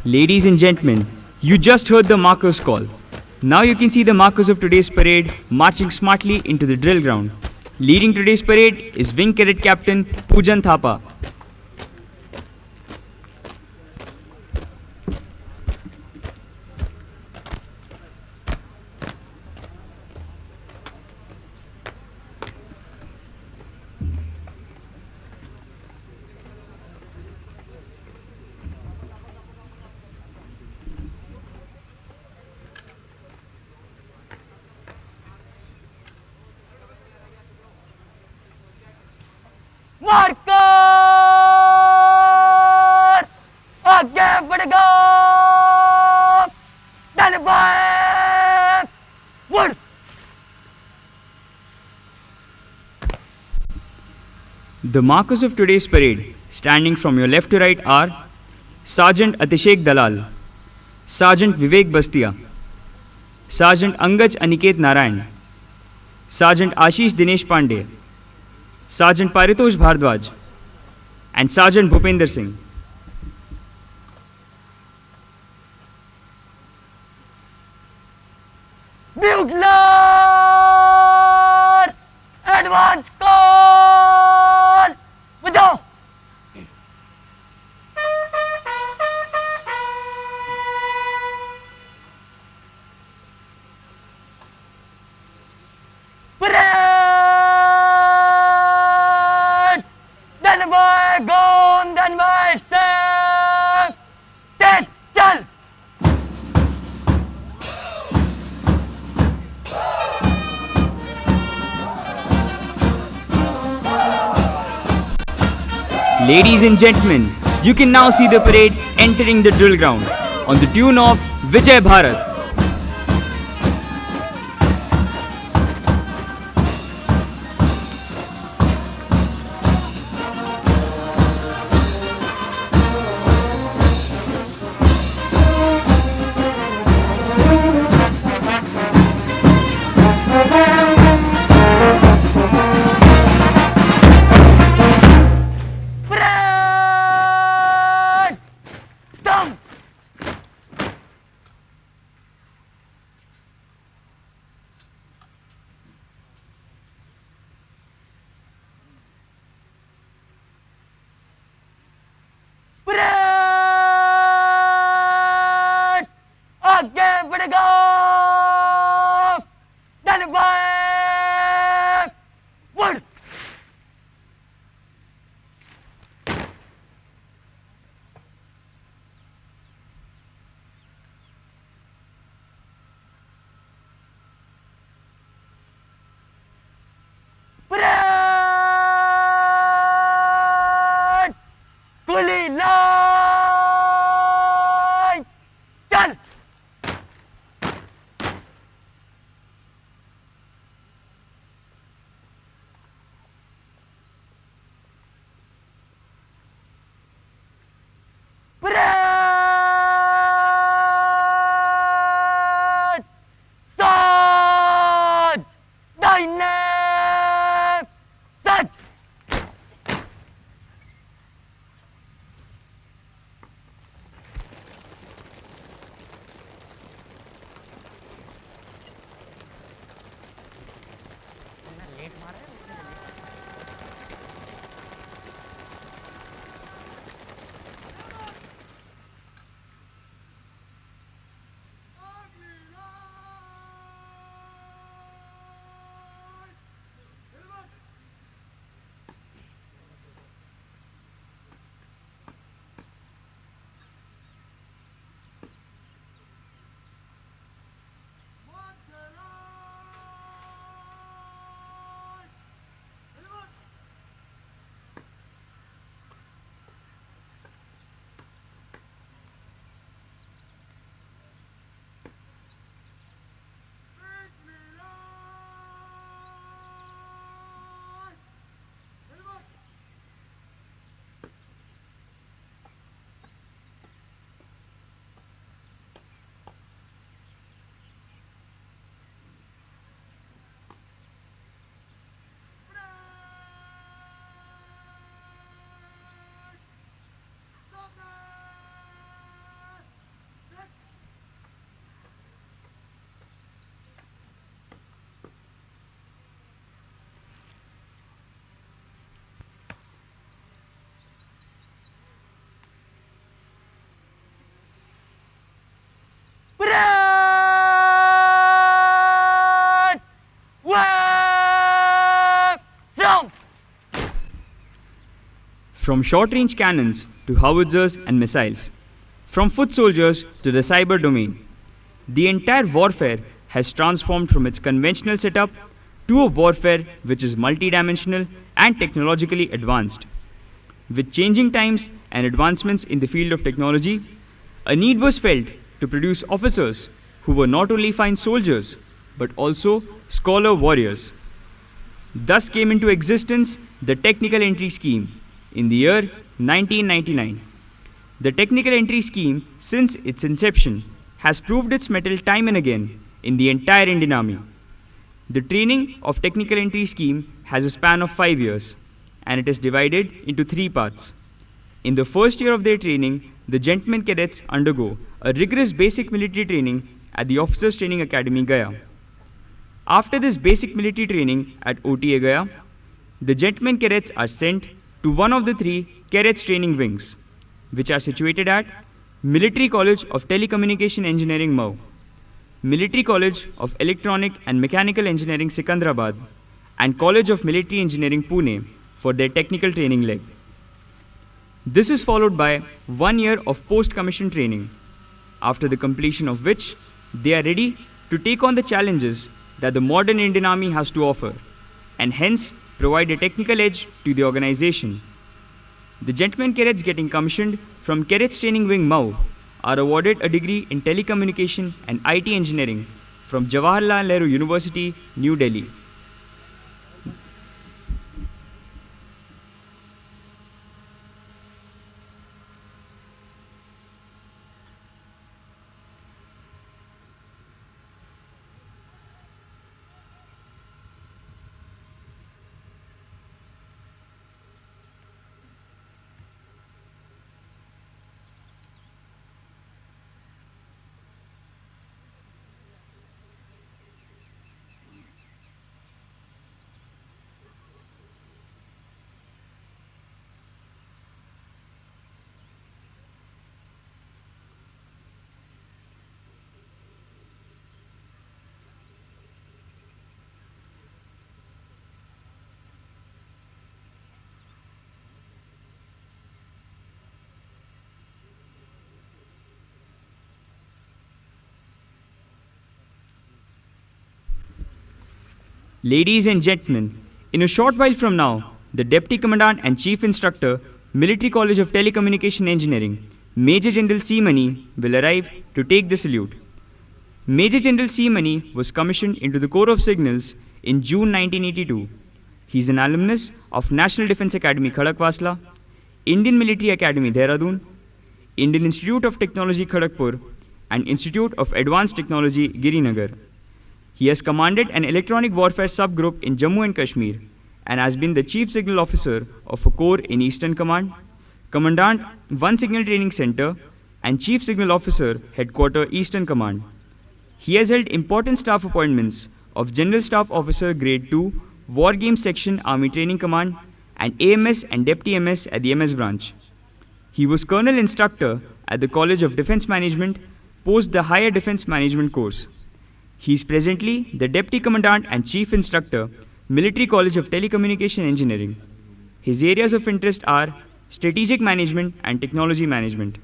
Ladies and gentlemen, you just heard the markers call. Now you can see the markers of today's parade marching smartly into the drill ground. Leading today's parade is Wing Cadet Captain Poojan Thapa. Marker आगे बढ़ेगा Wood. The markers of today's parade, standing from your left to right, are Sergeant Atishek Dalal, Sergeant Vivek Bastia, Sergeant Angaj Aniket Narayan, Sergeant Ashish Dinesh Pandey, Sergeant Paritosh Bhardwaj, and Sergeant Bhupender Singh. Bugler! Advance call! बजाओ! Parade! Then by gone, then by step! Ten, chal! Ladies and gentlemen, you can now see the parade entering the drill ground on the tune of Vijay Bharat. Parade! Dum! Parade! आगे बढ़ेगा Then backward! Parade! Kuli line! Chal! Front! Wave! Jump! From short-range cannons to howitzers and missiles, from foot soldiers to the cyber domain, the entire warfare has transformed from its conventional setup to a warfare which is multidimensional and technologically advanced. With changing times and advancements in the field of technology, a need was felt to produce officers who were not only fine soldiers but also scholar warriors. Thus came into existence the Technical Entry Scheme in the year 1999. The Technical Entry Scheme, since its inception, has proved its mettle time and again in the entire Indian Army. The training of Technical Entry Scheme has a span of 5 years, and it is divided into 3 parts. In the first year of their training, the gentlemen cadets undergo a rigorous basic military training at the Officers Training Academy, Gaya. After this basic military training at OTA Gaya, the gentlemen cadets are sent to one of the 3 cadets training wings, which are situated at Military College of Telecommunication Engineering, Mau, Military College of Electronic and Mechanical Engineering, Sikandrabad, and College of Military Engineering, Pune, for their technical training leg. This is followed by 1 year of post-commission training, after the completion of which they are ready to take on the challenges that the modern Indian Army has to offer, and hence provide a technical edge to the organization. The gentlemen cadets getting commissioned from Cadets Training Wing, Mau, are awarded a degree in telecommunication and IT engineering from Jawaharlal Nehru University, New Delhi. Ladies and gentlemen, in a short while from now, the Deputy Commandant and Chief Instructor, Military College of Telecommunication Engineering, Major General C. Mani, will arrive to take the salute. Major General C. Mani was commissioned into the Corps of Signals in June 1982. He is an alumnus of National Defence Academy, Khadakwasla, Indian Military Academy, Dehradun, Indian Institute of Technology, Kharagpur, and Institute of Advanced Technology, Girinagar. He has commanded an electronic warfare subgroup in Jammu and Kashmir and has been the Chief Signal Officer of a corps in Eastern Command, Commandant 1 Signal Training Center, and Chief Signal Officer, Headquarter, Eastern Command. He has held important staff appointments of General Staff Officer Grade 2, War Games Section, Army Training Command, and AMS and Deputy MS at the MS branch. He was Colonel Instructor at the College of Defence Management, post the Higher Defence Management course. He is presently the Deputy Commandant and Chief Instructor, Military College of Telecommunication Engineering. His areas of interest are strategic management and technology management.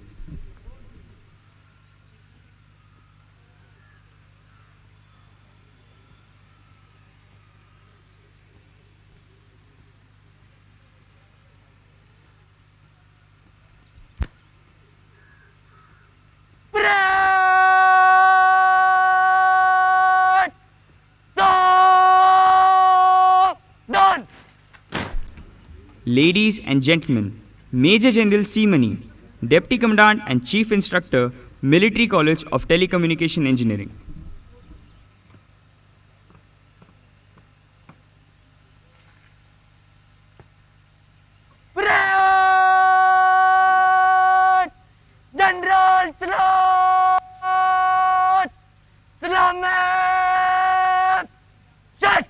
Ladies and gentlemen, Major General C. Mani, Deputy Commandant and Chief Instructor, Military College of Telecommunication Engineering. General Salute! Salamat! Just!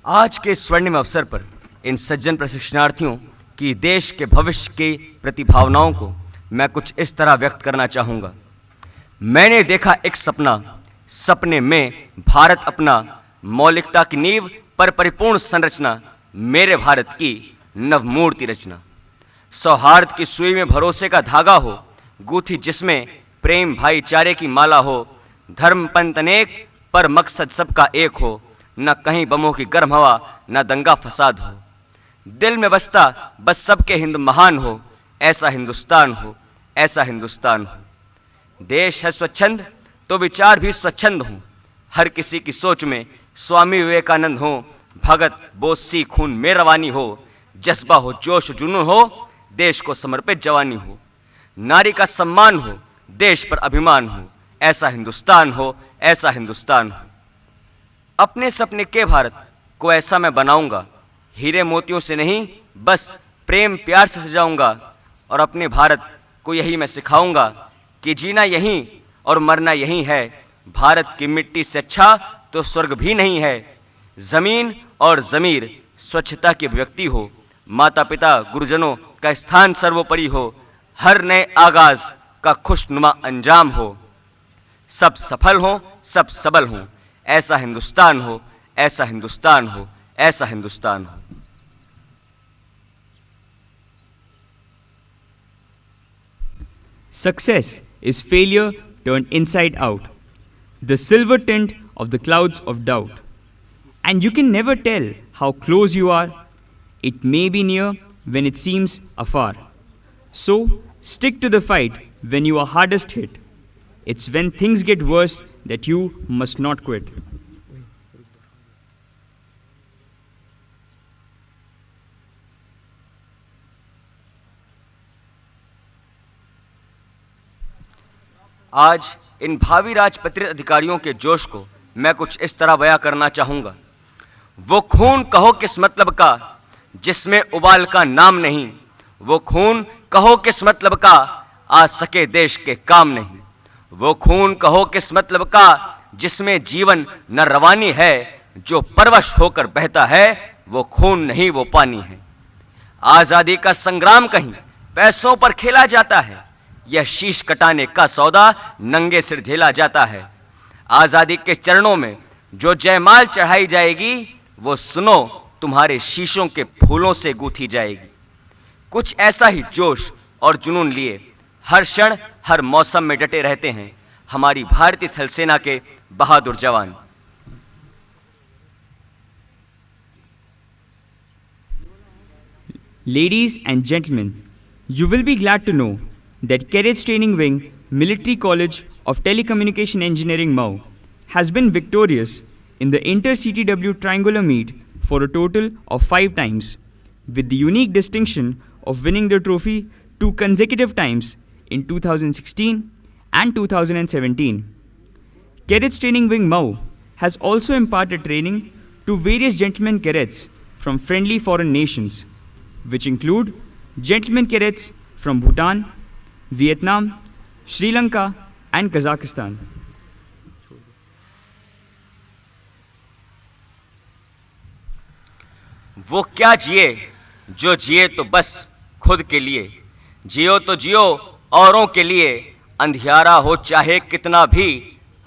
आज के स्वर्णिम अवसर पर इन सज्जन प्रशिक्षणार्थियों की देश के भविष्य की प्रतिभावनाओं को मैं कुछ इस तरह व्यक्त करना चाहूँगा। मैंने देखा एक सपना, सपने में भारत अपना मौलिकता की नींव पर परिपूर्ण संरचना, मेरे भारत की नवमूर्ति रचना। सौहार्द की सुई में भरोसे का धागा हो, गूथी जिसमें प्रेम भाईचारे की माला हो। धर्म पंथ अनेक पर मकसद सबका एक हो, न कहीं बमों की गर्म हवा, न दंगा फसाद हो। दिल में बसता बस सबके हिंद महान हो, ऐसा हिंदुस्तान हो, ऐसा हिंदुस्तान हो। देश है स्वच्छंद तो विचार भी स्वच्छंद हों, हर किसी की सोच में स्वामी विवेकानंद हो। भगत बोसी खून में रवानी हो, जज्बा हो जोश जुनून हो, देश को समर्पित जवानी हो। नारी का सम्मान हो, देश पर अभिमान हो, ऐसा हिंदुस्तान हो, ऐसा हिंदुस्तान हो। अपने सपने के भारत को ऐसा मैं बनाऊंगा, हीरे मोतियों से नहीं बस प्रेम प्यार से सजाऊंगा। और अपने भारत को यही मैं सिखाऊंगा कि जीना यहीं और मरना यहीं है। भारत की मिट्टी से अच्छा तो स्वर्ग भी नहीं है। जमीन और जमीर स्वच्छता की अभिव्यक्ति हो, माता पिता गुरुजनों का स्थान सर्वोपरि हो, हर नए आगाज का खुशनुमा अंजाम हो। सब सफल हों, सब सबल हों, ऐसा हिंदुस्तान हो, ऐसा हिंदुस्तान हो, ऐसा हिंदुस्तान हो। Success is failure turned inside out, the silver tint of the clouds of doubt. And you can never tell how close you are. It may be near when it seems afar. So, stick to the fight when you are hardest hit. It's when things get worse that you must not quit. आज इन भावी राजपत्रित अधिकारियों के जोश को मैं कुछ इस तरह बयां करना चाहूँगा। वो खून कहो किस मतलब का जिसमें उबाल का नाम नहीं, वो खून कहो किस मतलब का आ सके देश के काम नहीं, वो खून कहो किस मतलब का जिसमें जीवन न रवानी है, जो परवश होकर बहता है वो खून नहीं वो पानी है। आज़ादी का संग्राम कहीं पैसों पर खेला जाता है, यह शीश कटाने का सौदा नंगे सिर झेला जाता है। आज़ादी के चरणों में जो जयमाल चढ़ाई जाएगी वो सुनो तुम्हारे शीशों के फूलों से गूंथी जाएगी। कुछ ऐसा ही जोश और जुनून लिए हर क्षण हर मौसम में डटे रहते हैं हमारी भारतीय थल सेना के बहादुर जवान। Ladies and gentlemen, you will be glad to know that Cadets Training Wing, Military College of Telecommunication Engineering MAU, has been victorious in the Inter-CTW Triangular Meet for a total of 5 times, with the unique distinction of winning the trophy 2 consecutive times in 2016 and 2017. Cadets Training Wing MAU has also imparted training to various gentlemen cadets from friendly foreign nations, which include gentlemen cadets from Bhutan, Vietnam, Sri Lanka, and Kazakhstan. वो क्या जिए जो जिए तो बस खुद के लिए, जियो तो जियो औरों के लिए। अंधियारा हो चाहे कितना भी,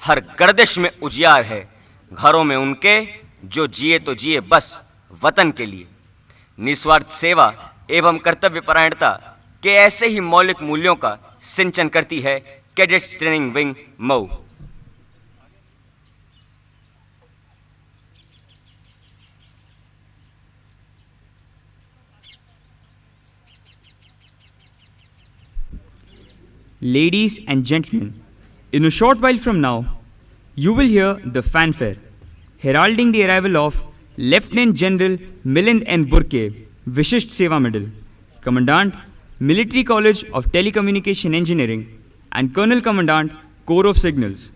हर गर्दिश में उजियार है घरों में उनके, जो जिए तो जिए बस वतन के लिए। निस्वार्थ सेवा एवं कर्तव्यपरायणता के ऐसे ही मौलिक मूल्यों का सिंचन करती है cadets training wing Mau. Ladies and gentlemen, in a short while from now, you will hear the fanfare heralding the arrival of Lieutenant General Milind N. Burke, Vishisht Seva Medal, Commandant, Military College of Telecommunication Engineering, and Colonel Commandant, Corps of Signals,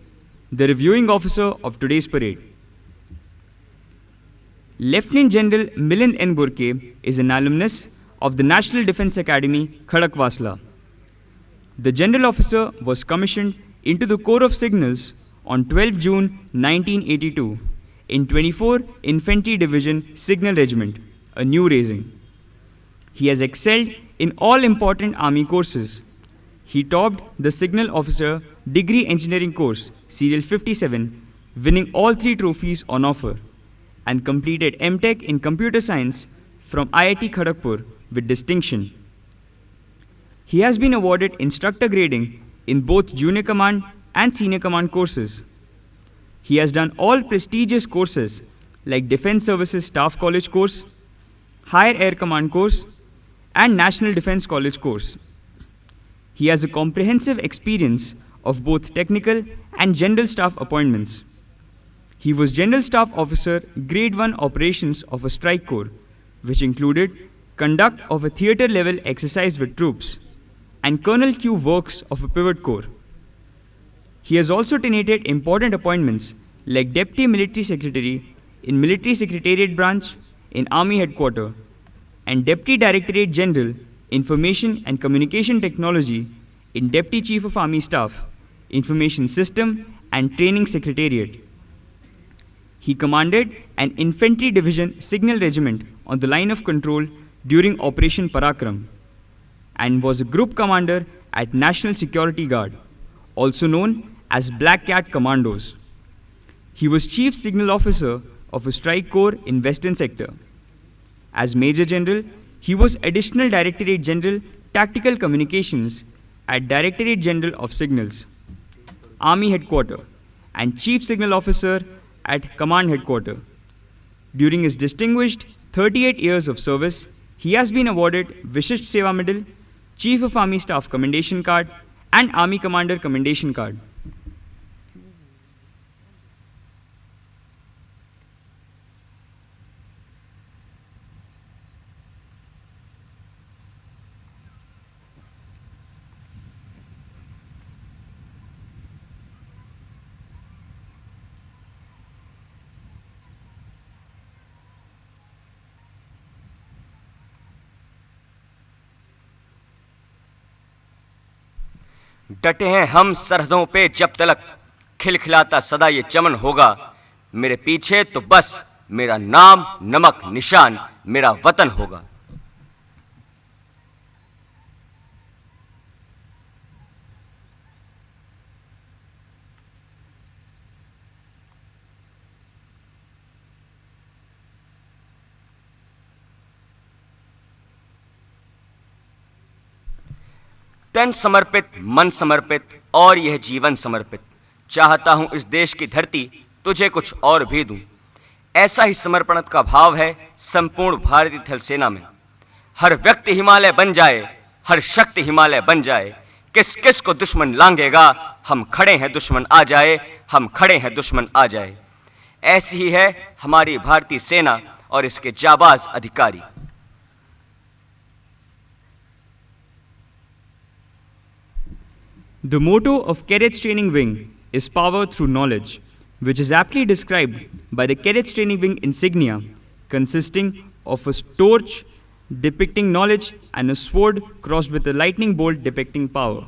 the reviewing officer of today's parade. Lieutenant General Milind N. Burke is an alumnus of the National Defence Academy, Khadakwasla. The General Officer was commissioned into the Corps of Signals on 12 June 1982 in 24 Infantry Division Signal Regiment, a new raising. He has excelled in all important Army courses. He topped the Signal Officer Degree Engineering course, Serial 57, winning all 3 trophies on offer, and completed M.Tech in Computer Science from IIT Kharagpur with distinction. He has been awarded instructor grading in both Junior Command and Senior Command courses. He has done all prestigious courses like Defense Services Staff College course, Higher Air Command course, and National Defense College course. He has a comprehensive experience of both technical and general staff appointments. He was General Staff Officer Grade 1 Operations of a Strike Corps, which included conduct of a theatre-level exercise with troops, and Colonel Q Works of a Pivot Corps. He has also tenated important appointments like Deputy Military Secretary in Military Secretariat Branch in Army Headquarters and Deputy Directorate General Information and Communication Technology in Deputy Chief of Army Staff, Information System and Training Secretariat. He commanded an Infantry Division Signal Regiment on the line of control during Operation Parakram and was a Group Commander at National Security Guard, also known as Black Cat Commandos. He was Chief Signal Officer of a Strike Corps in Western Sector. As Major General, he was Additional Directorate General Tactical Communications at Directorate General of Signals, Army Headquarters, and Chief Signal Officer at Command Headquarters. During his distinguished 38 years of service, he has been awarded Vishisht Seva Medal, Chief of Army Staff Commendation Card, and Army Commander Commendation Card. डटे हैं हम सरहदों पे जब तलक खिलखिलाता सदा ये चमन होगा। मेरे पीछे तो बस मेरा नाम नमक निशान मेरा वतन होगा। तन समर्पित, मन समर्पित और यह जीवन समर्पित। चाहता हूं इस देश की धरती तुझे कुछ और भी दूं। ऐसा ही समर्पण का भाव है संपूर्ण भारतीय थल सेना में। हर व्यक्ति हिमालय बन जाए, हर शक्ति हिमालय बन जाए। किस किस को दुश्मन लांघेगा, हम खड़े हैं दुश्मन आ जाए, हम खड़े हैं दुश्मन आ जाए। ऐसी ही है हमारी भारतीय सेना और इसके जाबाज अधिकारी। The motto of Cadets Training Wing is Power Through Knowledge, which is aptly described by the Cadets Training Wing insignia, consisting of a torch depicting knowledge and a sword crossed with a lightning bolt depicting power.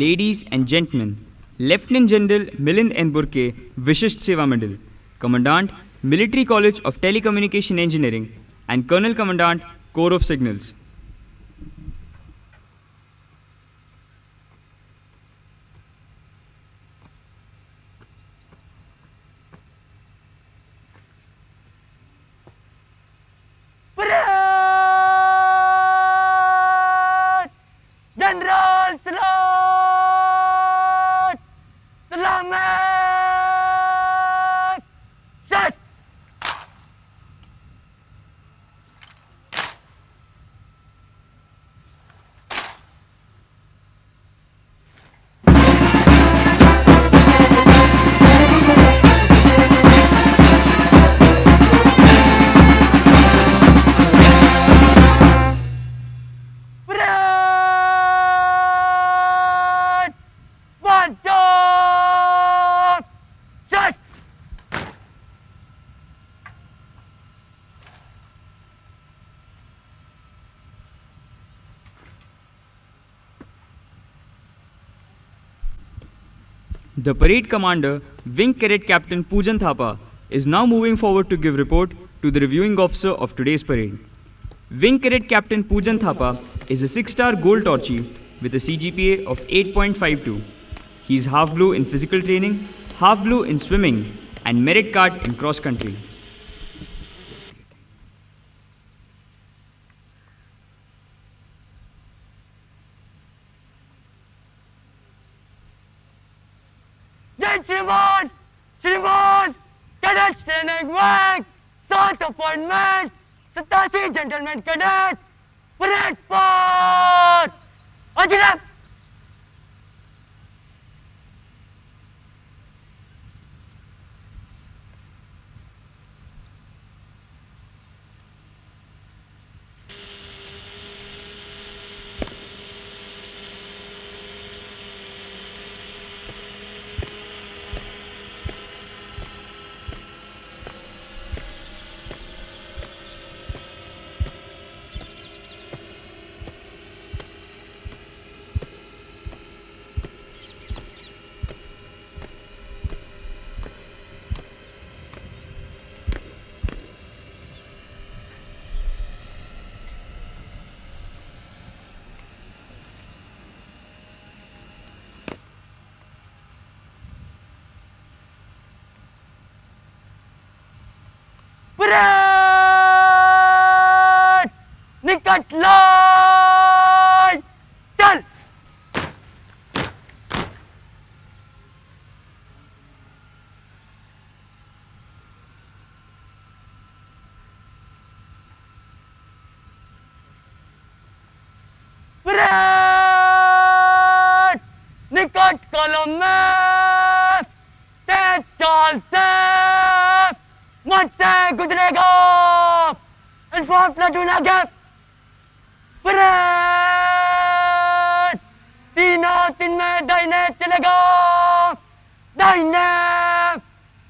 ladies and gentlemen, Lieutenant General Milind N. Burke, Vishisht Seva Medal, Commandant, Military College of Telecommunication Engineering, and Colonel Commandant, Corps of Signals. Parade! General Salute! Salamat! Set! Parade! One, two, set! The parade commander, Wing Cadet Captain Poojan Thapa, is now moving forward to give report to the reviewing officer of today's parade. Wing Cadet Captain Poojan Thapa is a 6-star Gold Torchie with a CGPA of 8.52. He is half blue in physical training, half blue in swimming, and merit card in cross country. Jai Shriman! Shriman! Cadet training wing! 7th appointment! 87 gentlemen cadet! Parade for! Ajilap! Parade! निकट लाई! चल! Parade! निकट column में! तेज चाल से! मुझसे गुजरेगा inform platoon आगे parade तीनों तीन में दाहिने चलेगा दाहिने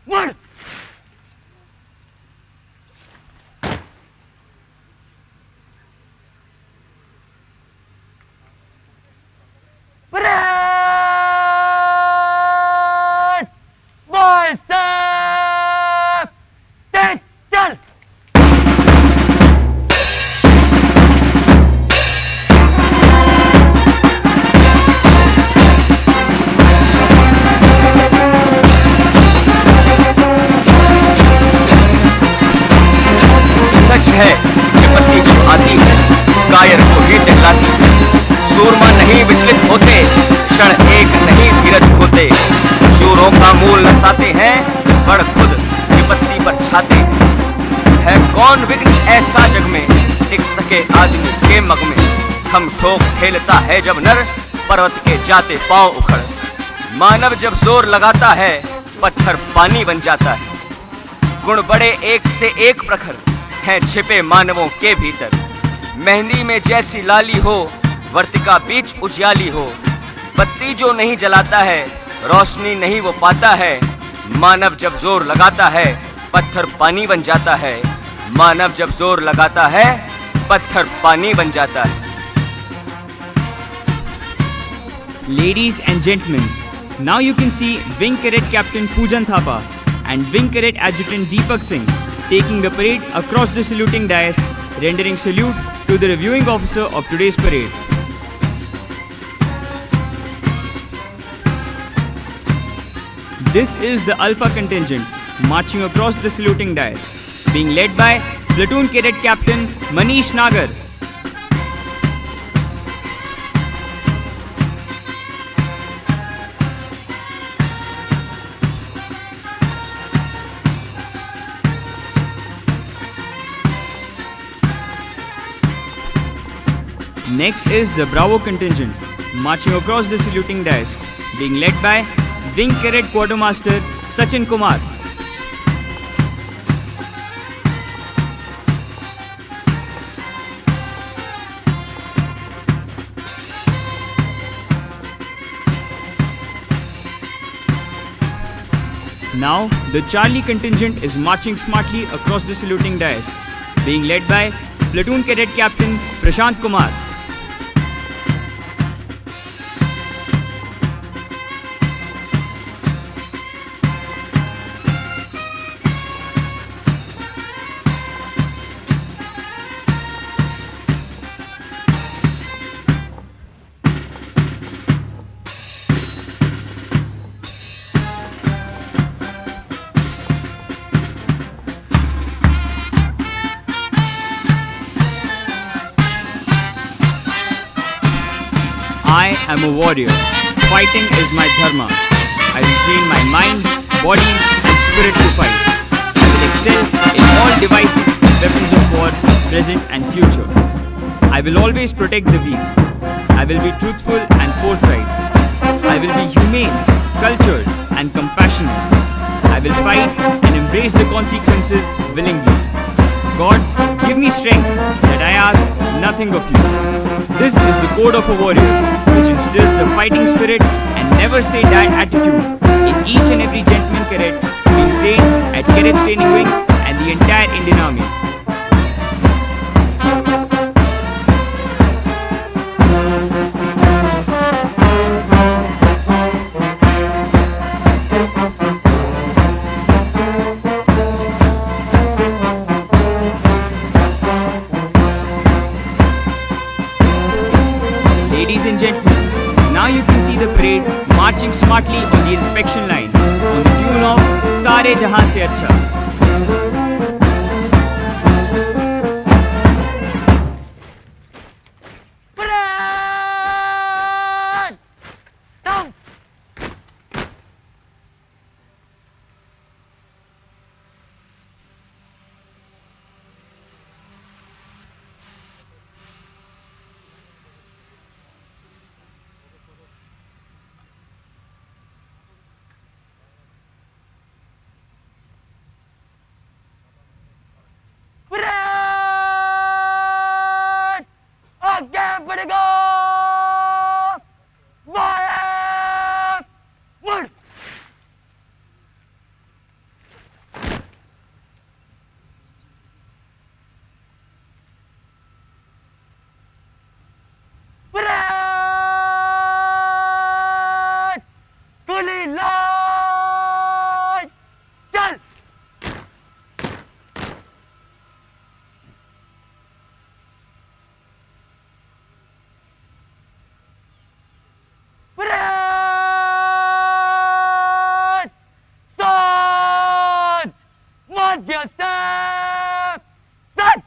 मुड़ परेड बॉयज चल सच है विपत्ति जो आती है कायर को ही टहलाती है। सूरमा नहीं विचलित होते, क्षण एक नहीं धीरज होते। शूरों का मूल नसाते हैं, बड़ खुद विपत्ति पर छाते हैं। है कौन विघ्न ऐसा जग में टिक सके आदमी के मग में। हम ठोक खेलता है जब नर, पर्वत के जाते पांव उखड़। मानव जब जोर लगाता है, पत्थर पानी बन जाता है। गुण बड़े एक से एक प्रखर हैं छिपे मानवों के भीतर। मेहंदी में जैसी लाली हो, वर्तिका बीच उजियाली हो। बत्ती जो नहीं जलाता है, रोशनी नहीं वो पाता है। मानव जब जोर लगाता है, पत्थर पानी बन जाता है। मानव जब जोर लगाता है, पत्थर पानी बन जाता है। Ladies and gentlemen, now you can see Wing Cadet Captain Poojan Thapa and Wing Cadet Adjutant Deepak Singh taking the parade across the saluting dais, rendering salute to the reviewing officer of today's parade. This is the Alpha contingent marching across the saluting dais, being led by Platoon Cadet Captain Manish Nagar. Next is the Bravo contingent marching across the saluting dais, being led by Wing Cadet Quartermaster Sachin Kumar. Now, the Charlie contingent is marching smartly across the saluting dais, being led by Platoon Cadet Captain Prashant Kumar. I am a warrior. Fighting is my dharma. I will train my mind, body and spirit to fight. I will excel in all devices, weapons of war, present and future. I will always protect the weak. I will be truthful and forthright. I will be humane, cultured and compassionate. I will fight and embrace the consequences willingly. God, give me strength that I ask nothing of you. This is the code of a warrior, which instills the fighting spirit and never say die attitude in each and every gentleman cadet being trained at Cadets Training Wing and the entire Indian Army. Ladies and gentlemen, now you can see the parade marching smartly on the inspection line on the tune of Sare Jahan Se Acha. Parade! Down! Parade! Again for the goal! Fire! Wood! Parade! Gully line! Chal! Parade! Swords! Madhya step! Set!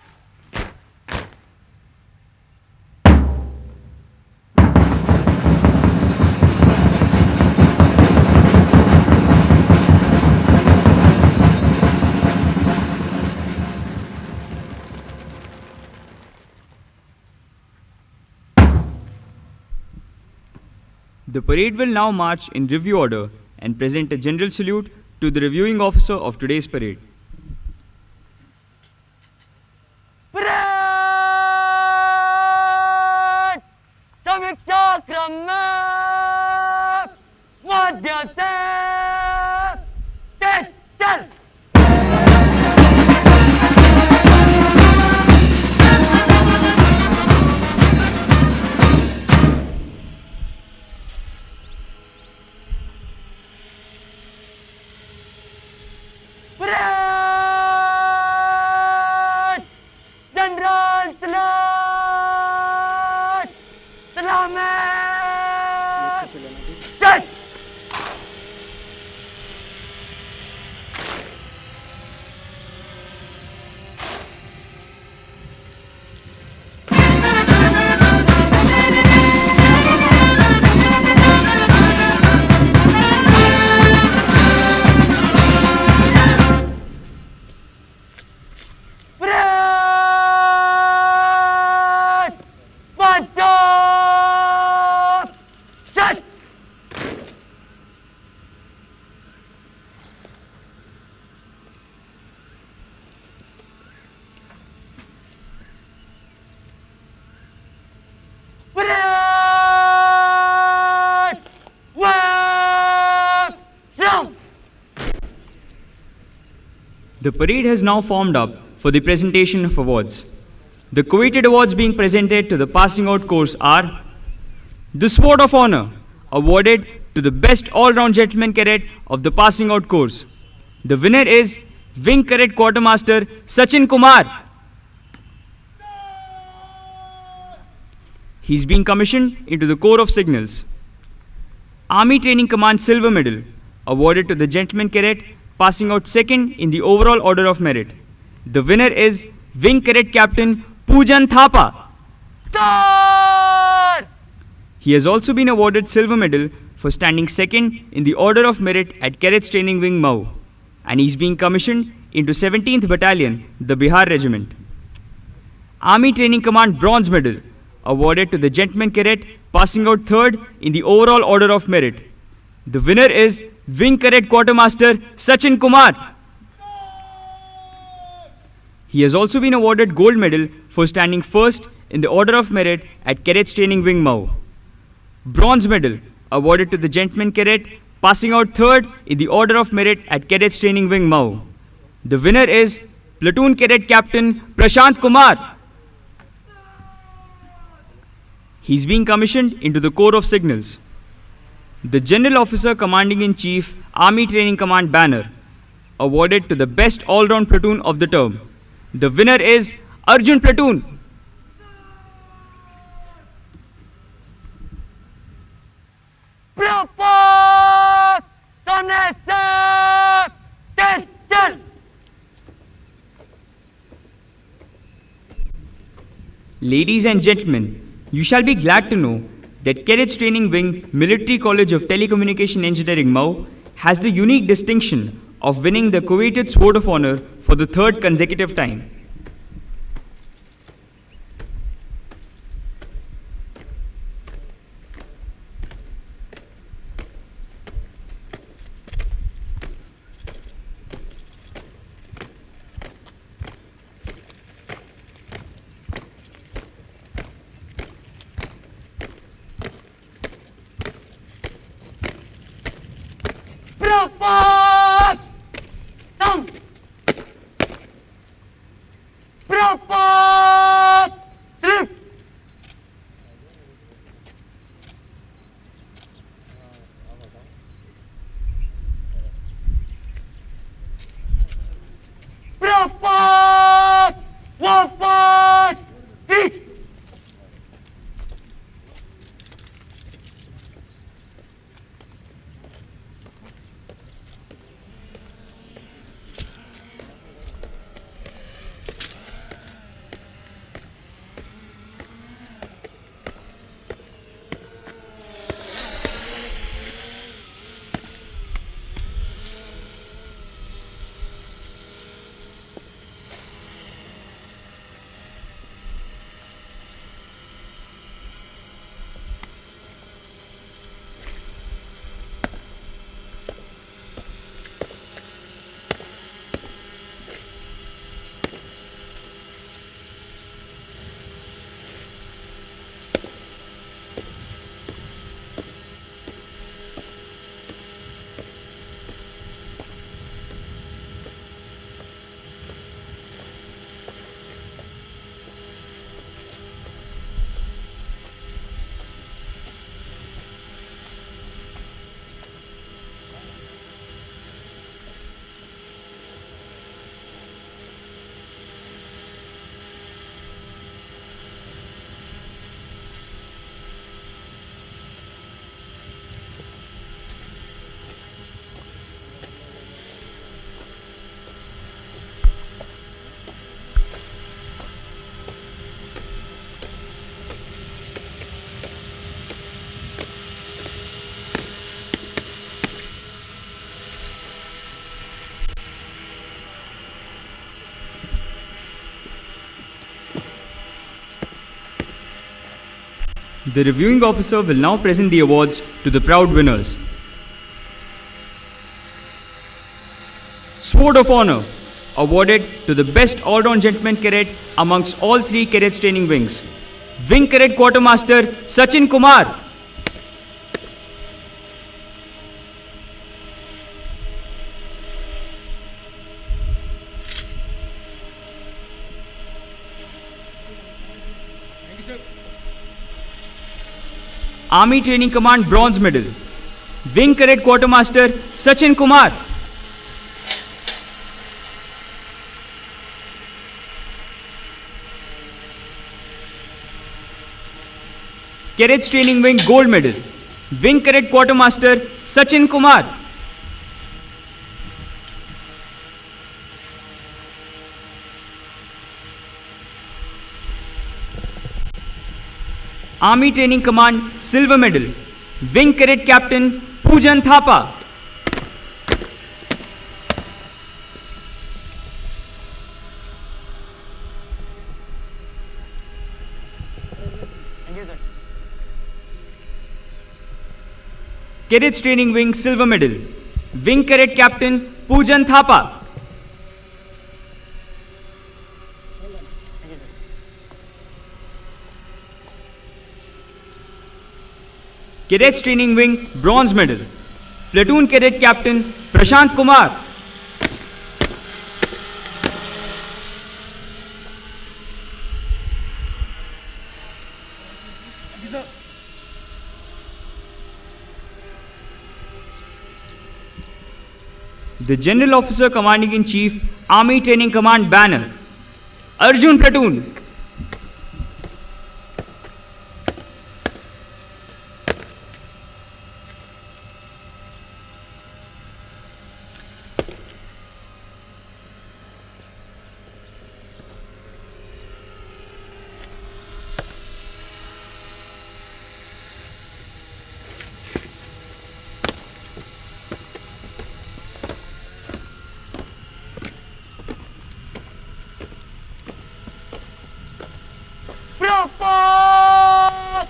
The parade will now march in review order and present a general salute to the reviewing officer of today's parade. Parade! Samiksha krama! Madhya step! Set! Chal! Parade! General Salute! Salamat! Yes! Parade! March off! Shut! Parade! Wave! Jump! The parade has now formed up for the presentation of awards. The coveted awards being presented to the passing out course are the Sword of Honor, awarded to the best all-round gentleman cadet of the passing out course. The winner is Wing Cadet Quartermaster Sachin Kumar. He is being commissioned into the Corps of Signals. Army Training Command Silver Medal, awarded to the gentleman cadet passing out second in the overall order of merit. The winner is Wing Cadet Captain Poojan Thapa. Score! He has also been awarded Silver Medal for standing second in the order of merit at Cadets Training Wing Mau, and he is being commissioned into 17th Battalion, the Bihar Regiment. Army Training Command Bronze Medal, awarded to the gentleman cadet passing out third in the overall order of merit. The winner is Wing Cadet Quartermaster Sachin Kumar. He has also been awarded Gold Medal for standing first in the order of merit at Cadets Training Wing Mau. Bronze Medal, awarded to the gentleman cadet passing out third in the order of merit at Cadets Training Wing Mau. The winner is Platoon Cadet Captain Prashant Kumar. He is being commissioned into the Corps of Signals. The General Officer Commanding-in-Chief Army Training Command Banner, awarded to the best all-round platoon of the term. The winner is Arjun Platoon. Blue Fox! Samne se! Attention! Ladies and gentlemen, you shall be glad to know that Cadets Training Wing Military College of Telecommunication Engineering Mau has the unique distinction of winning the coveted Sword of Honor for the third consecutive time. Blue Fox! Down! The reviewing officer will now present the awards to the proud winners. Sword of Honor, awarded to the best all-round gentleman cadet amongst all 3 cadets training wings. Wing Cadet Quartermaster Sachin Kumar. Army Training Command Bronze Medal. Wing Cadet Quartermaster Sachin Kumar. Cadets Training Wing Gold Medal. Wing Cadet Quartermaster Sachin Kumar. Army Training Command Silver Medal. Wing Cadet Captain Poojan Thapa. Cadets Training Wing Silver Medal. Wing Cadet Captain Poojan Thapa. Cadets Training Wing Bronze Medal. Platoon Cadet Captain Prashant Kumar. The General Officer Commanding in Chief, Army Training Command Banner, Arjun Platoon. Proper!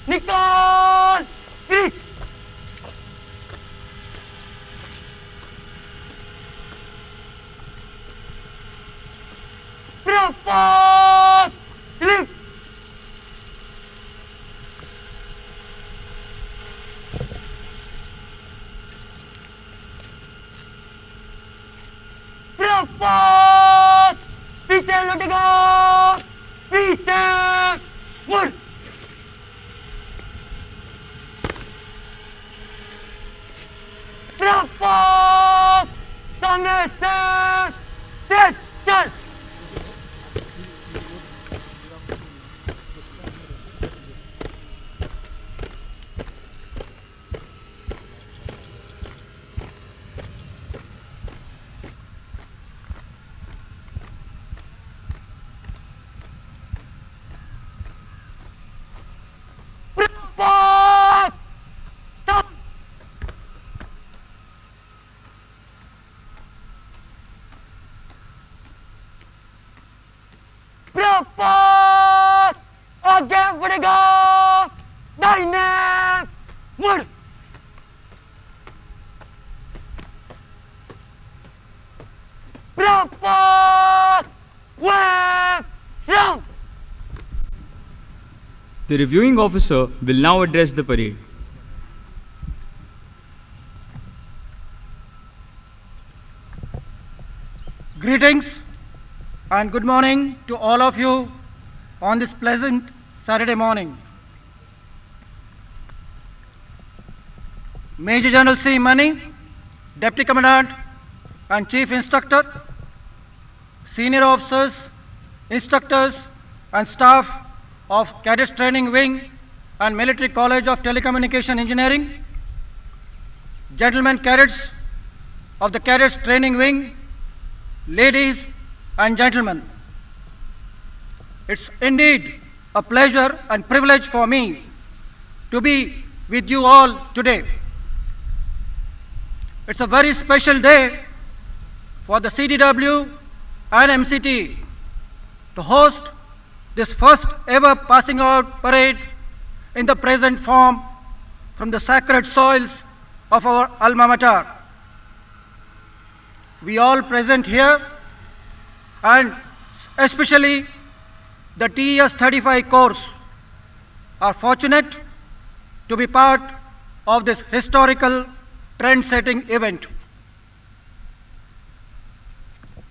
Nicole! Finish! Proper! Sleep! Proper! Peter Lutigo! Peter! One! Proper! Submission! Section! Proper! Stop! Proper! Again for the goal! Dynamic! One! Proper! Wave! Round! The reviewing officer will now address the parade. Greetings and good morning to all of you on this pleasant Saturday morning. Major General C. Mani, Deputy Commandant and Chief Instructor, senior officers, instructors and staff of Cadets Training Wing and Military College of Telecommunication Engineering, gentlemen cadets of the Cadets Training Wing, ladies and gentlemen, it's indeed a pleasure and privilege for me to be with you all today. It's a very special day for the CDW and MCT to host this first ever passing out parade in the present form from the sacred soils of our alma mater. We all present here, and especially the TES 35 course, are fortunate to be part of this historical trend-setting event.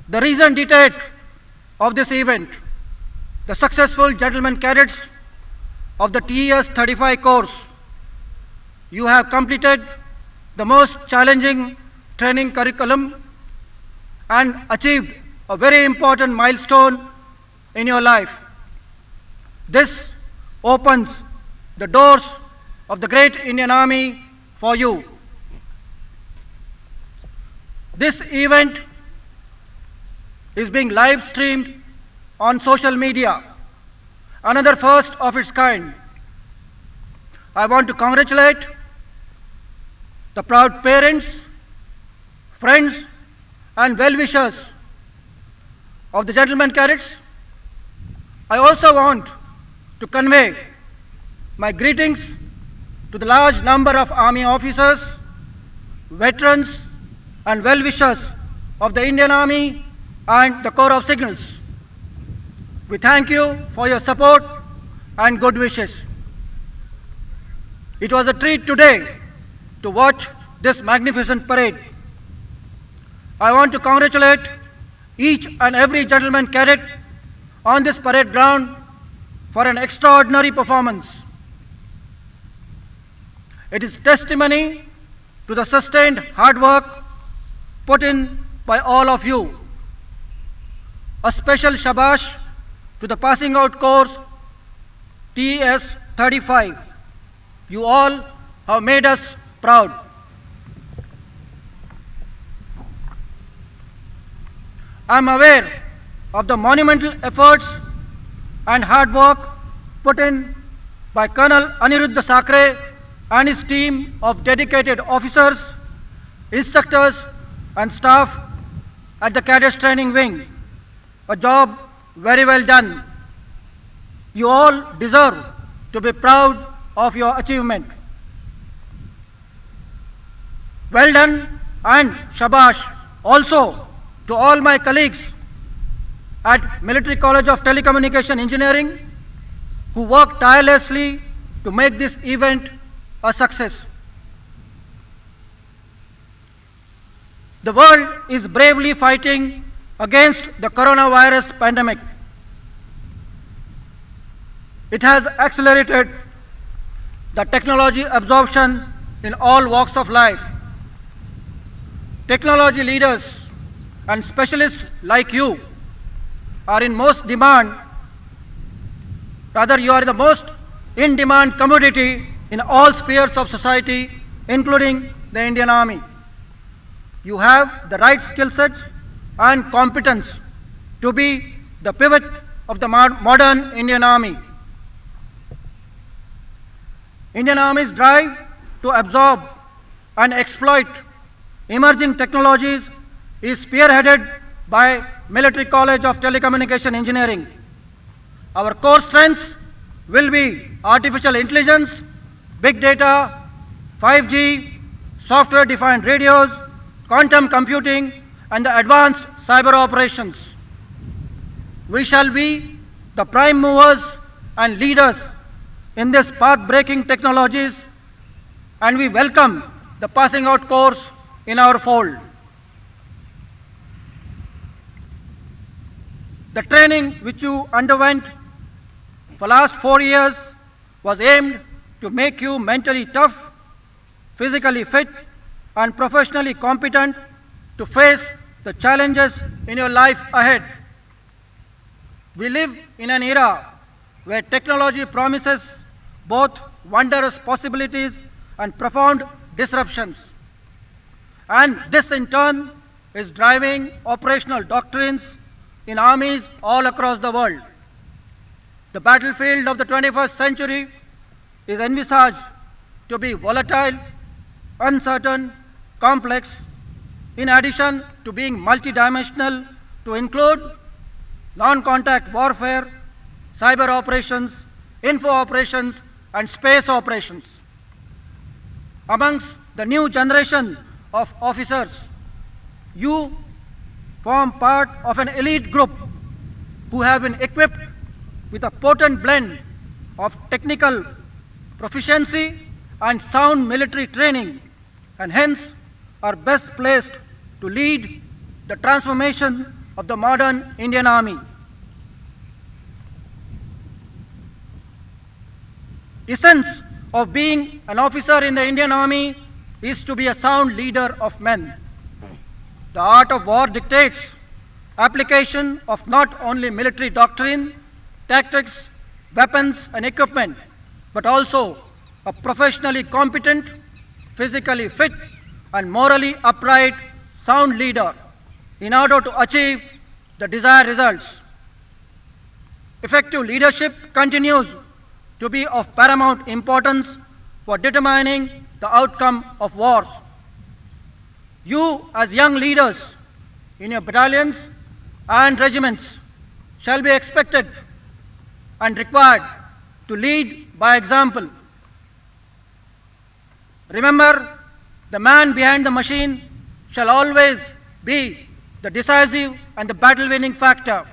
The recent date of this event, the successful gentlemen cadets of the TES 35 course, you have completed the most challenging training curriculum and achieved a very important milestone in your life. This opens the doors of the great Indian Army for you. This event is being live streamed on social media, another first of its kind. I want to congratulate the proud parents, friends, and well-wishers of the gentlemen cadets. I also want to convey my greetings to the large number of Army officers, veterans, and well-wishers of the Indian Army and the Corps of Signals. We thank you for your support and good wishes. It was a treat today to watch this magnificent parade. I want to congratulate each and every gentleman cadet on this parade ground for an extraordinary performance. It is testimony to the sustained hard work put in by all of you. A special shabash to the passing out course TES 35. You all have made us proud. I am aware of the monumental efforts and hard work put in by Colonel Aniruddha Sakre and his team of dedicated officers, instructors, and staff at the Cadets Training Wing. A job very well done. You all deserve to be proud of your achievement. Well done and shabash also to all my colleagues at Military College of Telecommunication Engineering who worked tirelessly to make this event a success. The world is bravely fighting against the coronavirus pandemic. It has accelerated the technology absorption in all walks of life. Technology leaders and specialists like you are in most demand, rather you are the most in-demand commodity in all spheres of society, including the Indian Army. You have the right skill sets and competence to be the pivot of the modern Indian Army. Indian Army's drive to absorb and exploit emerging technologies is spearheaded by Military College of Telecommunication Engineering. Our core strengths will be artificial intelligence, big data, 5G, software-defined radios, quantum computing, and the advanced cyber operations. We shall be the prime movers and leaders in these path-breaking technologies, and we welcome the passing out course in our fold. The training which you underwent for last 4 years was aimed to make you mentally tough, physically fit, and professionally competent to face the challenges in your life ahead. We live in an era where technology promises both wondrous possibilities and profound disruptions. And this in turn is driving operational doctrines in armies all across the world. The battlefield of the 21st century is envisaged to be volatile, uncertain, complex, in addition to being multidimensional to include non-contact warfare, cyber operations, info operations, and space operations. Amongst the new generation of officers, you form part of an elite group who have been equipped with a potent blend of technical proficiency and sound military training, and hence are best placed to lead the transformation of the modern Indian Army. Essence of being an officer in the Indian Army is to be a sound leader of men. The art of war dictates application of not only military doctrine, tactics, weapons and equipment, but also a professionally competent, physically fit and morally upright, sound leader in order to achieve the desired results. Effective leadership continues to be of paramount importance for determining the outcome of wars. You as young leaders in your battalions and regiments shall be expected and required to lead by example. Remember, the man behind the machine shall always be the decisive and the battle-winning factor.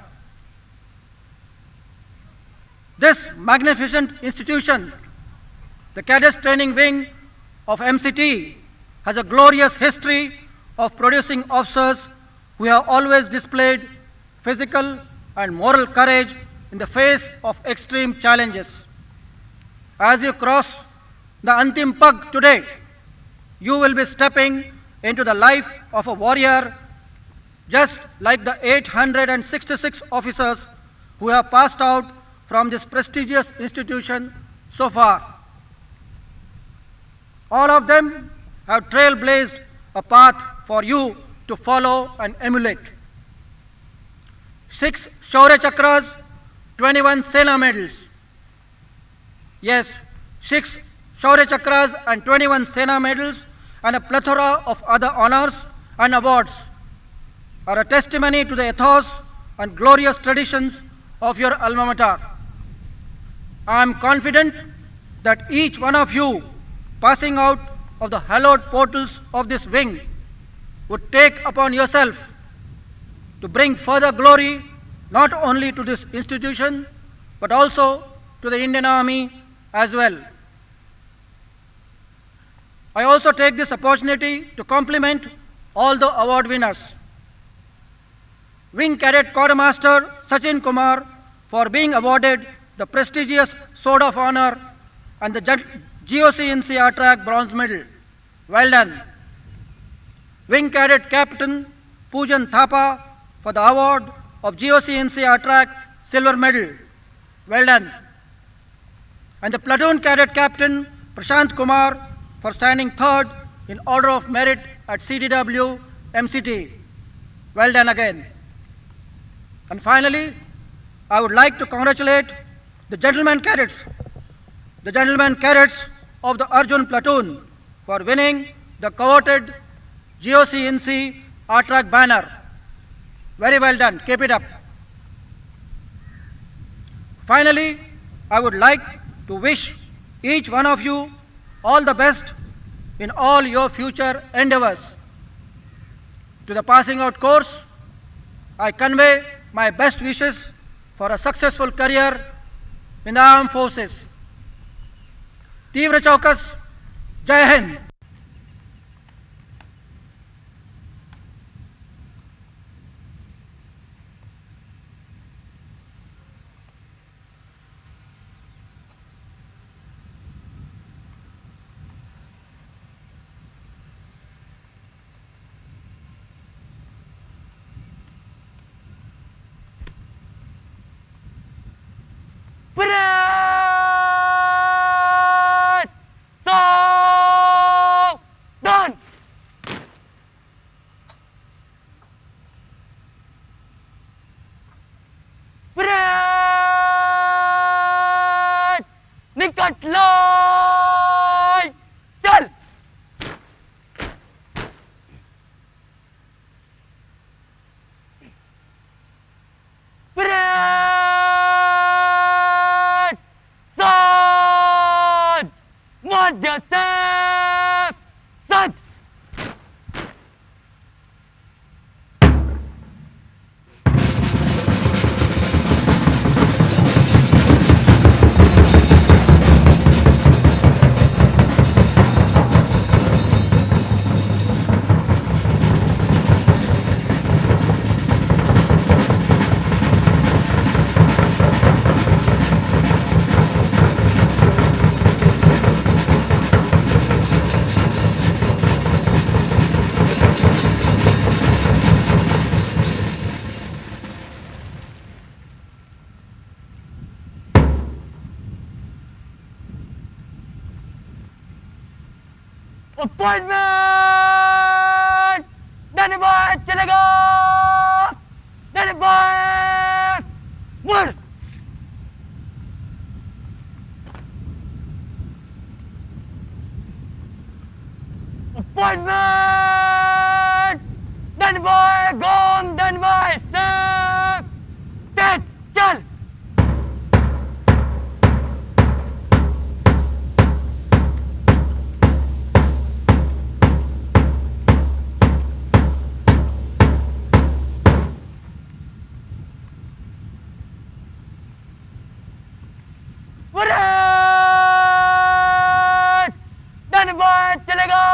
This magnificent institution, the Cadets Training Wing of MCT, has a glorious history of producing officers who have always displayed physical and moral courage in the face of extreme challenges. As you cross the Antim Pag today, you will be stepping into the life of a warrior, just like the 866 officers who have passed out from this prestigious institution so far. All of them have trailblazed a path for you to follow and emulate. 6 Shaurya Chakras, 21 Sena medals. Yes, 6 Shaurya Chakras and 21 Sena medals and a plethora of other honors and awards are a testimony to the ethos and glorious traditions of your alma mater. I am confident that each one of you passing out of the hallowed portals of this wing would take upon yourself to bring further glory not only to this institution but also to the Indian Army as well. I also take this opportunity to compliment all the award winners. Wing Cadet Quartermaster Sachin Kumar for being awarded the prestigious Sword of Honor and the GOC-NC ARTRAC Bronze Medal. Well done. Wing Cadet Captain Poojan Thapa for the award of GOC-NC ARTRAC Silver Medal. Well done. And the Platoon Cadet Captain Prashant Kumar for standing third in order of merit at CDW MCT. Well done again. And finally, I would like to congratulate the gentlemen cadets of the Arjun Platoon for winning the coveted GOC-NC ARTRAC banner. Very well done. Keep it up. Finally, I would like to wish each one of you all the best in all your future endeavors. To the passing out course, I convey my best wishes for a successful career in the armed forces. Tivra Chaukas, Jai Hind. Parade! Start! Appointment धन्यवाद चलेगा धन्यवाद मुड़ appointment धन्यवाद गोम धन्यवाद step TET चल धन्यवाद चलेगा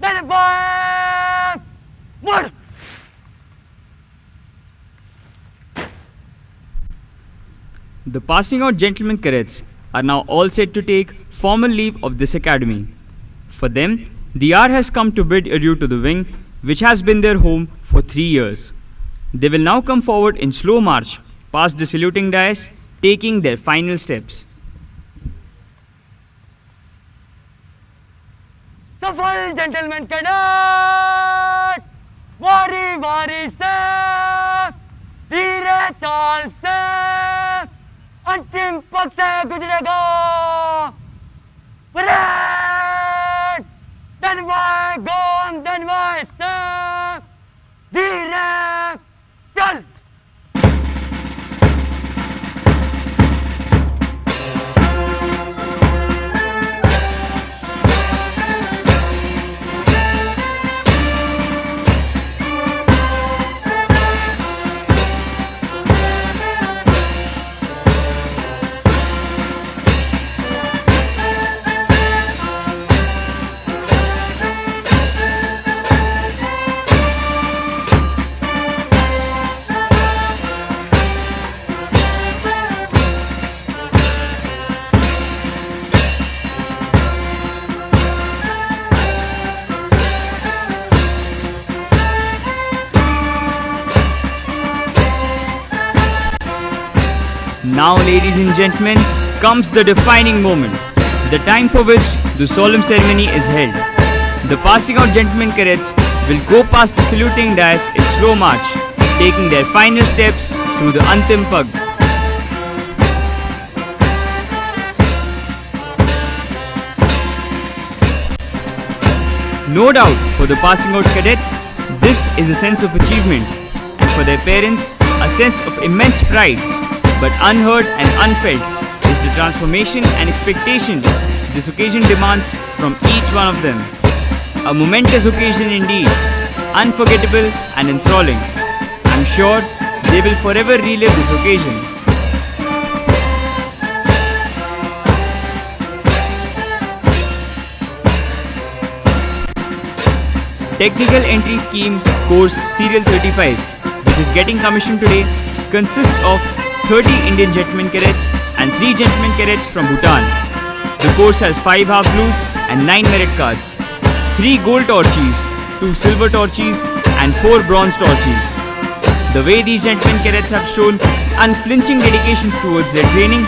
धन्यवाद मुड़ The passing out gentlemen cadets are now all set to take formal leave of this academy. For them, the hour has come to bid adieu to the wing which has been their home for 3 years. They will now come forward in slow march past the saluting dais, taking their final steps. सफल gentleman cadet वारी वारी से धीरे चाल से अंतिम पग से गुजरेगा परेड धन्यवाद गोम धन्यवाद से धीरे चल Now, ladies and gentlemen, comes the defining moment, the time for which the solemn ceremony is held. The passing out gentlemen cadets will go past the saluting dais in slow march, taking their final steps through the Antim Pag. No doubt, for the passing out cadets, this is a sense of achievement, and for their parents, a sense of immense pride. But unheard and unfelt is the transformation and expectation this occasion demands from each one of them. A momentous occasion indeed, unforgettable and enthralling. I'm sure they will forever relive this occasion. Technical Entry Scheme Course Serial 35, which is getting commissioned today, consists of 30 Indian gentlemen cadets and 3 gentlemen cadets from Bhutan. The course has 5 half blues and 9 merit cards, 3 gold torches, 2 silver torches and 4 bronze torches. The way these gentlemen cadets have shown unflinching dedication towards their training,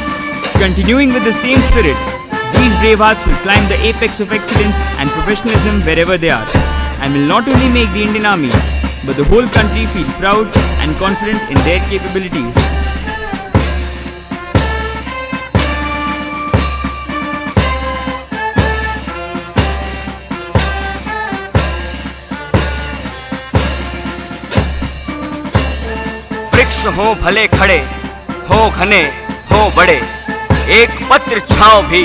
continuing with the same spirit, these brave hearts will climb the apex of excellence and professionalism wherever they are, and will not only make the Indian Army, but the whole country feel proud and confident in their capabilities. वृक्ष हो भले खड़े, हो घने, हो बड़े, एक पत्र छाओ भी,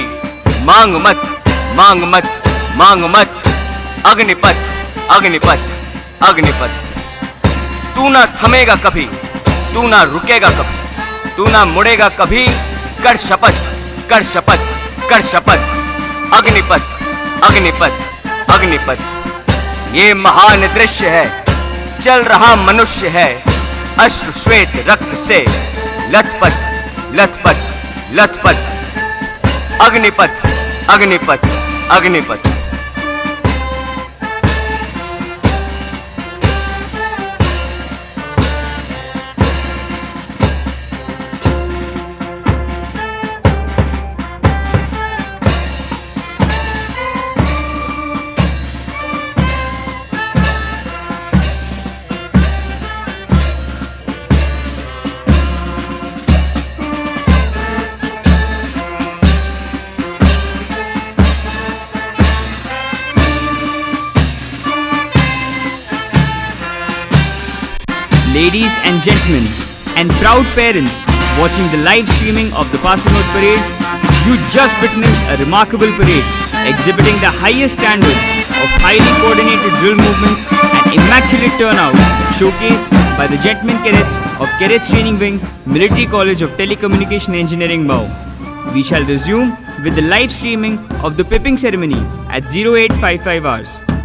मांग मत, मांग मत, मांग मत, अग्निपथ, अग्निपथ, अग्निपथ। तू ना थमेगा कभी, तू ना रुकेगा कभी, तू ना मुड़ेगा कभी, कर शपथ, कर शपथ, कर शपथ, अग्निपथ, अग्निपथ, अग्निपथ। ये महान दृश्य है, चल रहा मनुष्य है, अश्रु श्वेत रक्त से लथपथ, लथपथ, लथपथ, Agnipath, Agnipath, Agnipath. ladies and gentlemen, and proud parents watching the live streaming of the passing out parade, you just witnessed a remarkable parade exhibiting the highest standards of highly coordinated drill movements and immaculate turnout showcased by the gentlemen cadets of Cadets Training Wing, Military College of Telecommunication Engineering, Mau. We shall resume with the live streaming of the pipping ceremony at 0855 hours.